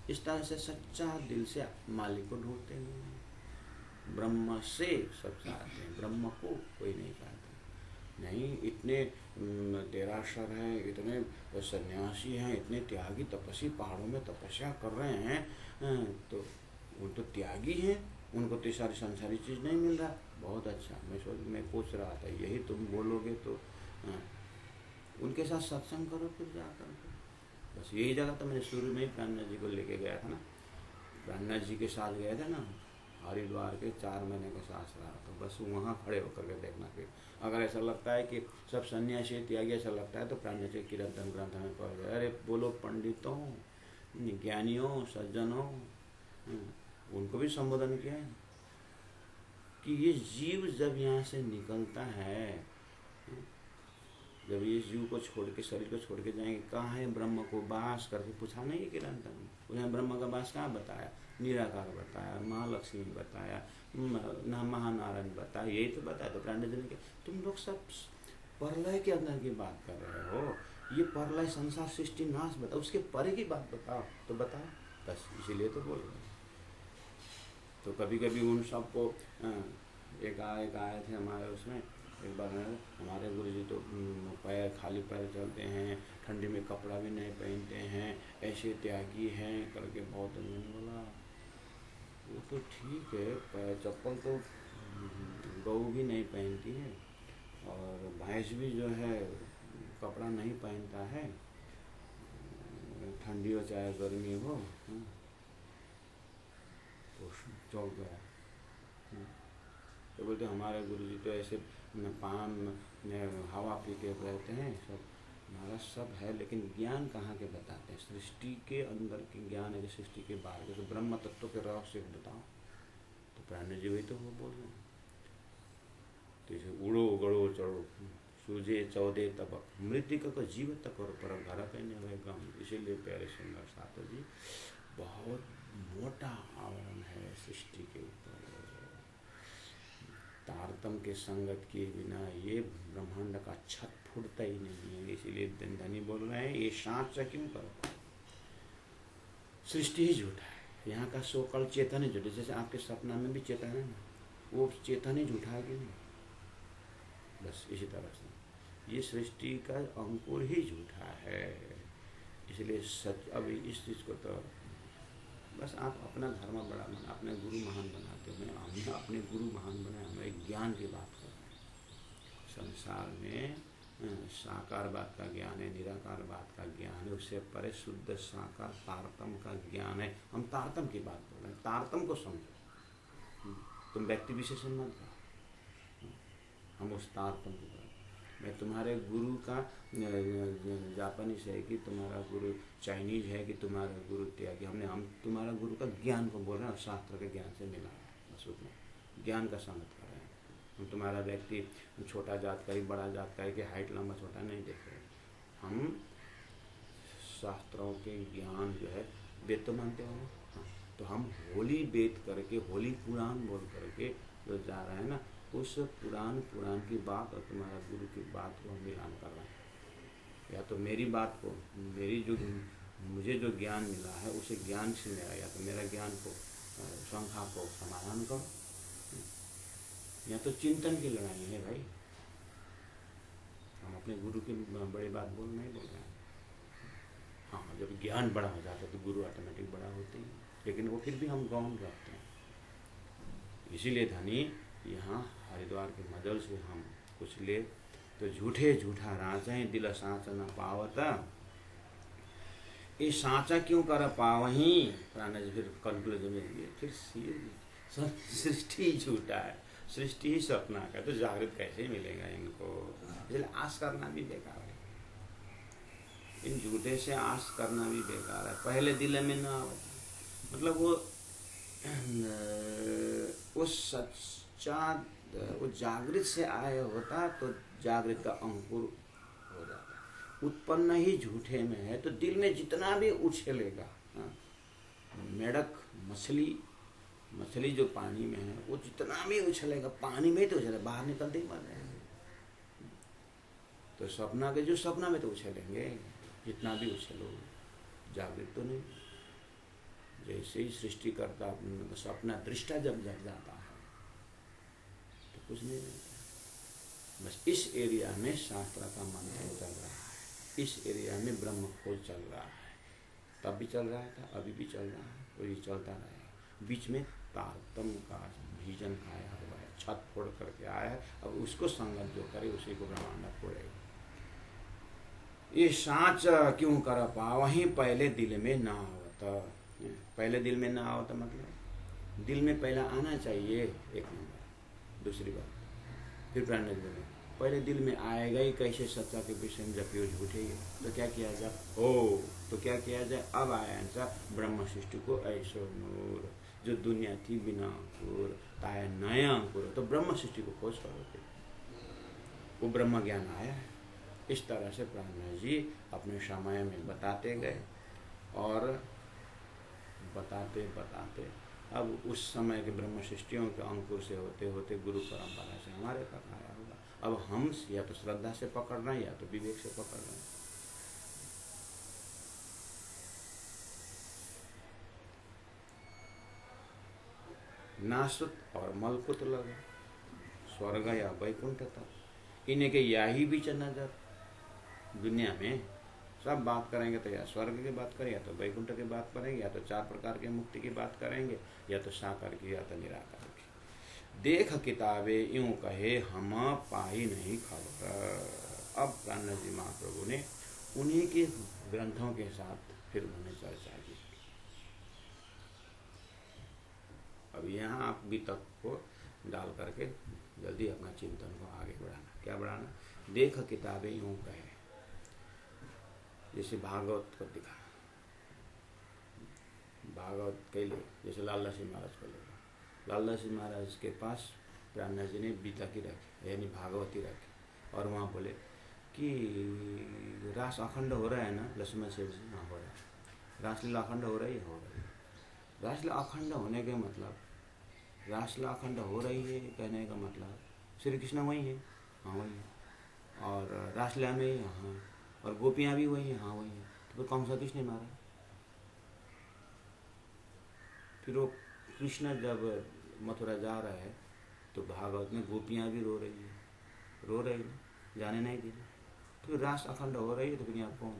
इस तरह से सच्चा दिल से मालिक को ढूंढते हैं। ब्रह्म से सब चाहते हैं, ब्रह्म को कोई नहीं चाहता। नहीं, इतने देरासर हैं, इतने सन्यासी हैं, इतने त्यागी तपस्वी पहाड़ों में तपस्या कर रहे हैं, तो वो तो त्यागी हैं, उनको तो सारी संसारी चीज़ नहीं मिल रहा। बहुत अच्छा, मैं पूछ रहा था, यही तुम बोलोगे तो उनके साथ सत्संग करो फिर जाकर। बस यही जगह तो मैंने शुरू में ही प्राणनाथ जी को लेके गया था ना। प्राणनाथ जी के साथ गए थे ना हरिद्वार के 4 महीने का साथ रहा, तो बस वहाँ खड़े होकर के देखना। फिर अगर ऐसा लगता है कि सब सन्यासी त्यागी ऐसा लगता है तो प्राणनाथ जी कीर्तन ग्रंथ में पढ़ गए। अरे बोलो पंडितों, ज्ञानियों, सज्जनों, उनको भी संबोधन किया है कि ये जीव जब यहाँ से निकलता है, जब ये जीव को छोड़ के, शरीर को छोड़ के जाएंगे, कहाँ है ब्रह्म को वास करके पूछा नहीं है किरंतन में। उन्हें ब्रह्म का वास कहाँ बताया? निराकार बताया, महालक्ष्मी बताया, महानारायण बताया, यही तो बताया। तो प्राणनाथ जी ने तुम लोग सब प्रलय के अंदर की बात कर रहे हो, ये प्रलय संसार सृष्टि नाश बताओ, उसके परे की बात बताओ। तो बताओ, बस इसीलिए तो बोल रहे। तो कभी कभी उन सबको एक आए थे हमारे उसमें, एक बार हमारे गुरुजी तो पैर खाली पैर चलते हैं, ठंडी में कपड़ा भी नहीं पहनते हैं, ऐसे त्यागी हैं करके बहुत। मैंने बोला वो तो ठीक है, पैर चप्पल तो गऊ भी नहीं पहनती है, और भैंस भी जो है कपड़ा नहीं पहनता है, ठंडी हो चाहे गर्मी हो। तो चौंक गया। तो बोलते हमारे गुरुजी तो ऐसे पान हवा पी के रहते हैं, सब हमारा सब है, लेकिन ज्ञान कहाँ के बताते हैं? सृष्टि के अंदर के ज्ञान है, सृष्टि के बाहर के। तो ब्रह्म तत्व के रहस्य बताओ। तो प्राणनाथ जी वही तो वो बोल रहे हैं। तो इसे उड़ो गड़ो चढ़ो सूझे 14 तब मृतिका को जीव तक और पर घर कहने हुए गम। इसीलिए प्यारे सुंदर सातो जी, बहुत मोटा आवरण है सृष्टि के ऊपर। तारतम के संगत किए बिना ये ब्रह्मांड का छत फूटता ही नहीं है। इसीलिए धनी बोल रहे हैं ये साँचा क्यों करो, सृष्टि ही झूठा है, यहाँ का सोकल चेतन ही झूठा। जैसे आपके सपना में भी चेतन है ना, वो चेतन ही झूठा है कि नहीं? बस इसी तरह से ये सृष्टि का अंकुर ही झूठा है। इसलिए सच अब इस चीज़ को तो बस आप अपना धर्म बड़ा बना, अपने गुरु महान बनाते हैं। हमने अपने गुरु महान बनाए, हम एक ज्ञान की बात कर रहे हैं। संसार में साकारवाद का ज्ञान है, निराकार बात का ज्ञान है, उससे परे शुद्ध साकार तारतम का ज्ञान है। हम तारतम की बात कर रहे हैं, तारतम को समझो। तुम व्यक्ति विशेषण मत करो, हम उस तारतम की बात। मैं तुम्हारे गुरु का जापानीज है कि तुम्हारा गुरु चाइनीज है कि तुम्हारा गुरु त्यागी, हम तुम्हारा गुरु का ज्ञान को बोल रहे हैं और शास्त्र के ज्ञान से मिला है। बस उसमें ज्ञान का संगत कर रहे हैं। हम तुम्हारा व्यक्ति छोटा जात का ही बड़ा जात का है कि हाइट लंबा छोटा नहीं देख रहे। हम शास्त्रों के ज्ञान जो है, वेद तो मानते हो ना, हाँ, तो हम होली वेद करके, होली पुराण बोल करके जो जा रहे हैं ना, उस पुराण की बात और तुम्हारा गुरु की बात को हम मिलान कर रहे हैं। या तो मेरी बात को, मेरी जो मुझे जो ज्ञान मिला है उसे ज्ञान से मेरा, या तो मेरा ज्ञान को शंका को समाधान करो, या तो चिंतन की लड़ाई है भाई। हम अपने गुरु की बड़ी बात नहीं बोल रहे हैं। हाँ, जब ज्ञान बड़ा हो जाता है तो गुरु ऑटोमेटिक बड़ा होते ही, लेकिन वो फिर भी हम गौन रखते हैं। इसीलिए धनी यहाँ हरिद्वार के मजल से हम कुछ ले तो झूठे झूठा राजें दिल साँचा न पावता। ये साँचा क्यों कर पावही? प्राणनाथ जी फिर कंक्लूजन में दिए, फिर सृष्टि झूठा है, सृष्टि ही सपना का, तो जागृत कैसे मिलेगा इनको? इसलिए आस करना भी बेकार है, इन झूठे से आस करना भी बेकार है। पहले दिल में ना हो, मतलब वो सच्चा, वो जागृत से आया होता तो जागृत का अंकुर हो जाता। उत्पन्न ही झूठे में है तो दिल में जितना भी उछलेगा, मेढक मछली जो पानी में है वो जितना भी उछलेगा पानी में तो उछलेगा, बाहर निकलते ही मर जाएंगे। तो सपना के जो सपना में तो उछलेंगे, जितना भी उछलो, जागृत तो नहीं। जैसे ही सृष्टि करता सपना दृष्टा जब जग जाता है तो कुछ नहीं रहता। बस इस एरिया में शास्त्र का मंथन चल रहा है, इस एरिया में ब्रह्म खोज चल रहा है। तब भी चल रहा था, अभी भी चल रहा है, और ये चलता रहेगा। बीच में तारतम्य का भीजन आया हुआ है, छत फोड़ करके आया है। अब उसको संगत जो करे उसी को ब्रह्मांड फोड़ेगा। ये सांच क्यों कर पा, वहीं पहले दिल में ना होता। पहले दिल में ना होता मतलब दिल में पहला आना चाहिए, एक नंबर। दूसरी बात फिर प्राण में पहले दिल में आएगा ही कैसे सच्चा के विषय में, जब ये झूठे ही तो क्या किया जाए? तो क्या किया जाए? अब आया ऐसा ब्रह्म सृष्टि को ऐसो नूर, जो दुनिया थी बिना अंकुर ताया नया अंकुर। तो ब्रह्म सृष्टि को खोज करोगे, वो ब्रह्म ज्ञान आया है। इस तरह से प्राणनाथ जी अपने समय में बताते गए, और बताते अब उस समय के ब्रह्म सृष्टियों के अंकुर से होते होते गुरु परंपरा से हमारे तक आया होगा। अब हम या तो श्रद्धा से पकड़ रहे हैं या तो विवेक से पकड़ रहे हैं। नासुत और मलकुत लगा, स्वर्ग या वैकुंठ तक इन्हें के या ही बीच नजर। दुनिया में सब बात करेंगे तो या स्वर्ग की बात करें, या तो वैकुंठ की बात करेंगे, या तो 4 प्रकार के मुक्ति की बात करेंगे, या तो साकार की, या तो निराकार की। देख किताबें यूं कहे हम पाई नहीं खबर। अब प्राणनाथ जी महाप्रभु ने उन्हीं के ग्रंथों के साथ फिर उन्होंने चर्चा की। अब यहाँ आप वितक को डाल करके जल्दी अपना चिंतन को आगे बढ़ाना। क्या बढ़ाना? देख किताबें यूं कहे, जैसे भागवत को दिखा, भागवत के लिए जैसे लाला सिंह महाराज को लेगा, लाला सिंह महाराज के पास प्राणनाथ जी ने बीता की रखी, यानी भागवती रखी, और वहाँ बोले कि रास अखंड हो रहा है ना लक्ष्मण सेठ जी? हाँ हो रहा है। रासलीला अखंड हो रही है? हो रही है। रासलीला अखंड होने के मतलब, रासलीला अखंड हो रही है कहने का मतलब श्री कृष्ण वही है? हाँ वही है। और रासलीला में हाँ, और गोपियाँ भी वही हैं? हाँ वही है। तो फिर कौन सा किसने मारा? फिर वो कृष्ण जब मथुरा जा रहा है तो भागवत में गोपियाँ भी रो रही है, रो रही है, जाने नहीं दी। तो फिर रास अखंड हो रही है तो फिर यहाँ कौन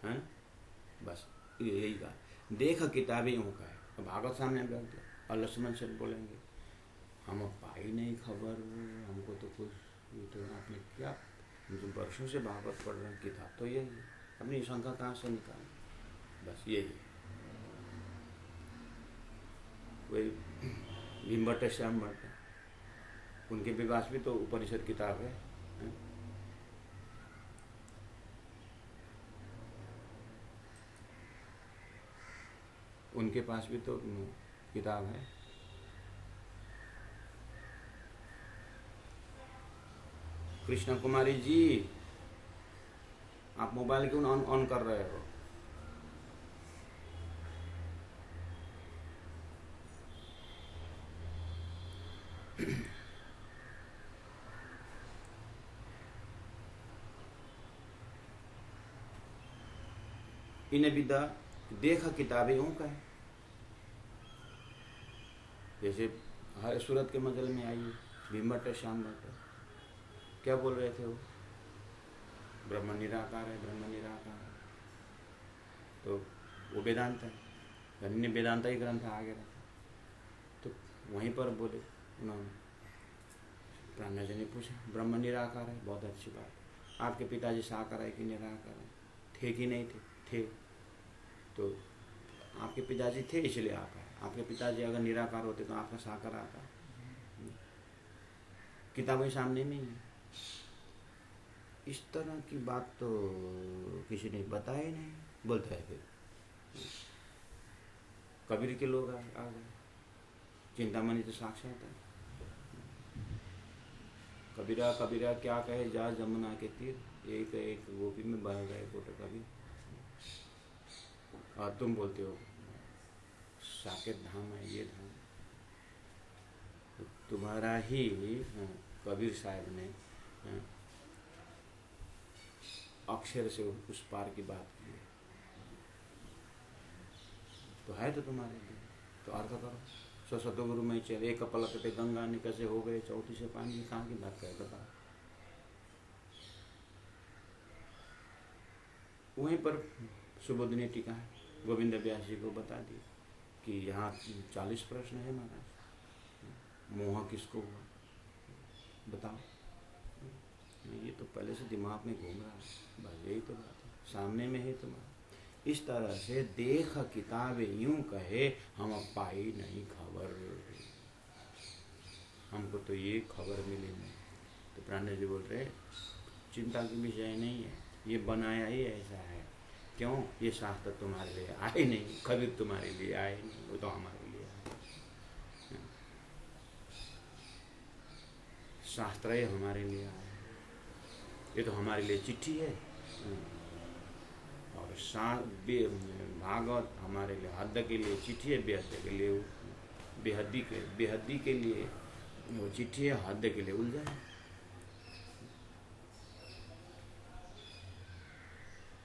है? बस यही बात। देख किताबें यूँ का है, भागवत सामने रख दिया, और लक्ष्मण से बोलेंगे हम पाई नहीं खबर, हमको तो कुछ, ये तो आपने क्या, हम तो वर्षों से भागवत पढ़ रहे हैं, किताब तो यही है, अपनी शंका कहाँ से निकालें? बस यही है। वही भीमभट्ट श्याम भट्ट, उनके विकास भी तो उपनिषद किताब है। उनके पास भी तो किताब है। कृष्ण कुमारी जी, आप मोबाइल क्यों ऑन कर रहे हो? इन्हें विद्या देख किताबें यूं का है, जैसे हर सूरत के मजल में आई भीमभट्ट श्याम भट्ट क्या बोल रहे थे? वो ब्रह्म निराकार है, ब्रह्म निराकार है। तो वो वेदांत है, अन्य वेदांता ही ग्रंथ आगे रखा। तो वहीं पर बोले उन्होंने, प्राणनाथ जी ने पूछा ब्रह्म निराकार है, बहुत अच्छी बात। आपके पिताजी साकार है कि निराकार है? थे कि नहीं थे? थे। तो आपके पिताजी थे इसलिए आप है। आपके पिताजी अगर निराकार होते तो आपका साकार आता। किताबें सामने नहीं है। इस तरह की बात तो किसी ने बताया ही नहीं। बोलता है फिर कबीर के लोग आ गए। चिंतामणि तो साक्षात है। कबीरा कबीरा क्या कहे जा जमुना के तीर, एक एक गोपी में बह गए कोट कबीर। और तुम बोलते हो साकेत धाम है ये धाम। तो तुम्हारा ही कबीर साहब ने अक्षर से उस पार की बात की है। तो है तो तुम्हारे लिए, तो अर्थ करो। सतगुरु में चल एक पलक पे गंगा निकसे हो गए, चौथी से पानी। कहाँ की बात करे बताओ। वहीं पर सुबोधनी टीका है, गोविंद व्यास जी को बता दी कि यहाँ 40 प्रश्न है महाराज। मोह किसको हुआ बताओ। ये तो पहले से दिमाग में घूम रहा है। बस यही तो बात है, सामने में है तुम्हारा। इस तरह से देख किताबें यूं कहे हम पाई नहीं खबर। हमको तो ये खबर मिली नहीं। तो प्राण जी बोल रहे चिंता की विषय नहीं है, ये बनाया ही ऐसा है। क्यों? ये शास्त्र तुम्हारे लिए आए नहीं, कबीर तुम्हारे लिए आए नहीं, वो तो हमारे लिए आए। शास्त्र ही हमारे लिए आए। ये तो हमारे लिए चिट्ठी है। और भागवत हमारे लिए हद के लिए चिट्ठी है, बेहद के लिए बेहदी के लिए वो चिट्ठी है, हद के लिए उलझन है।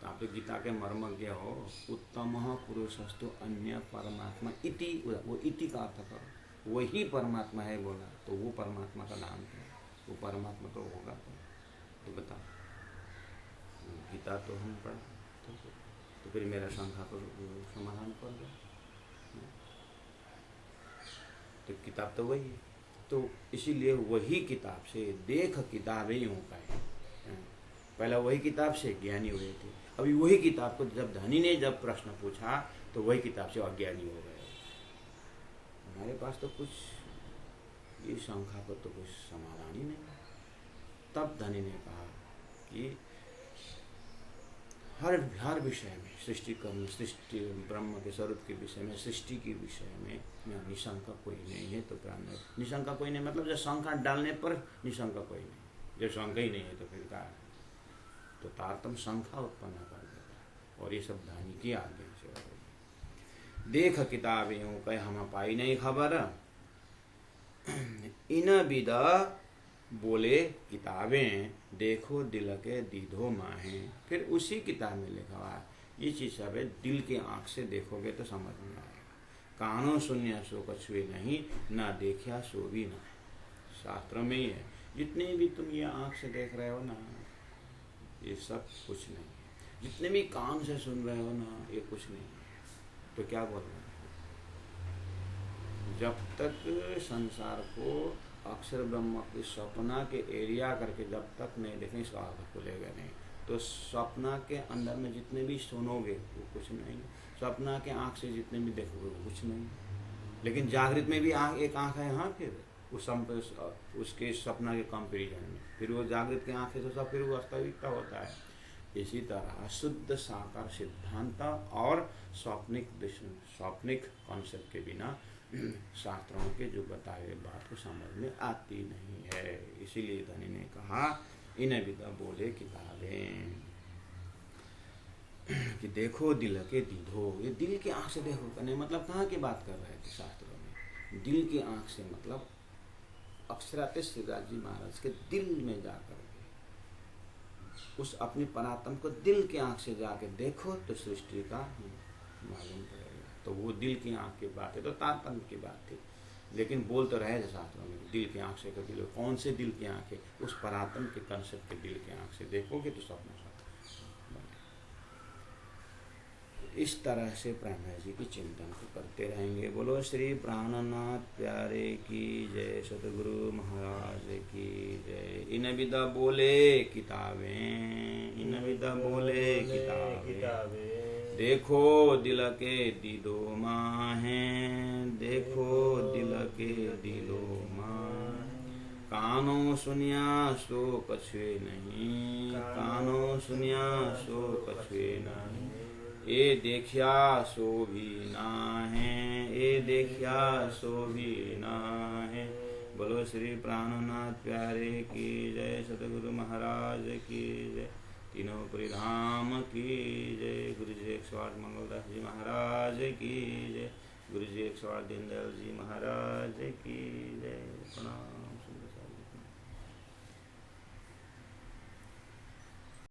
तो आप तो गीता के मर्मज्ञ हो। उत्तम पुरुषस्तु अन्य परमात्मा इति, वो इति का अर्थ करो। वही परमात्मा है बोला तो वो परमात्मा का नाम है। वो परमात्मा तो होगा तो बताओ। गीता तो हम पढ़ तो फिर मेरा शंका को समाधान कर दो। तो किताब तो वही है। तो इसीलिए वही किताब से देख किताबें यूं कहे। पहला वही किताब से ज्ञानी हुए थे, अभी वही किताब को जब धनी ने जब प्रश्न पूछा तो वही किताब से अज्ञानी हो गए। हमारे पास तो कुछ ये शंका को तो कुछ समाधान ही नहीं। तब धनी ने कहा कि हर विषय में सृष्टि कर्म, सृष्टि ब्रह्म के स्वरूप के विषय में, सृष्टि के विषय में निशंका कोई नहीं है। तो प्राण निशंका कोई नहीं मतलब जब शंका डालने पर निशंका कोई नहीं। जब शंका ही नहीं है तो फिर क्या है? तो तारतम शंका उत्पन्न कर देता है। और ये सब धनी की आज्ञा से हो रही। देख किताबें यूं कहे हम पाई नहीं खबर, इन विदा बोले किताबें देखो दिल के दीधो माहे। फिर उसी किताब में लिखा हुआ है ये चीज सब है, दिल के आंख से देखोगे तो समझ में आएगा। कानों सुनिया सो कछुए नहीं, ना देखा सो भी ना। शास्त्र में ही है। जितने भी तुम ये आंख से देख रहे हो ना, ये सब कुछ नहीं है। जितने भी कान से सुन रहे हो ना, ये कुछ नहीं है। तो क्या बोल रहे हैं? जब तक संसार को अक्षर ब्रह्म की सपना के एरिया करके जब तक नहीं देखें, इसका आँख खुलेगा नहीं। तो सपना के अंदर में जितने भी सुनोगे वो कुछ नहीं। सपना के आँख से जितने भी देखोगे वो कुछ नहीं। लेकिन जागृत में भी एक आँख है। हाँ, फिर उसके सपना के कंपेरिजन में फिर वो जागृत की आँख है तो सब फिर वो वास्तविकता होता है। इसी तरह शुद्ध साकार सिद्धांत और स्वप्निक कॉन्सेप्ट के बिना शास्त्रों के जो बताए गए बात को समझ में आती नहीं है। इसीलिए धनी ने कहा इन विदा बोले किताबें कि देखो दिल के दीधो। ये दिल की आंख से देखो करने मतलब कहाँ की बात कर रहे थे शास्त्रों में? दिल की आंख से मतलब अक्षराते श्रीराज जी महाराज के दिल में जाकर के उस अपनी परात्म को दिल की आंख से जाके देखो तो सृष्टि का मालूम पड़ेगा। तो वो दिल की आंख की बात है, तो तात्पर्य की बात थी। लेकिन बोल तो रहे थे शास्त्रों में दिल की आंख से का दिल। कौन से दिल की आंख है? उस परात्म के कंसेप्ट के दिल की आंख से देखोगे तो स्वप्न बने। इस तरह से ब्रह्मा जी की चिंतन को करते रहेंगे। बोलो श्री प्राणनाथ प्यारे की जय, सतगुरु महाराज की जय। इन विदा बोले किताबें, इन विदा बोले किताबें। देखो दिल के दिलो माहें, देखो दिल के दिलो माहें। कानों सुनिया सो कछुए नहीं, कानों सुनिया सो कछुए नहीं। ए देखिया सो भी ना है, ए देखिया सो भी ना है। बोलो श्री प्राणनाथ प्यारे की जय, सतगुरु महाराज की जय, तीनों परिधाम की जय। गुरु जी 108 मंगलदास जी महाराज की जय, गुरु जी 108 दीनदयाल जी महाराज की जय। प्रणाम।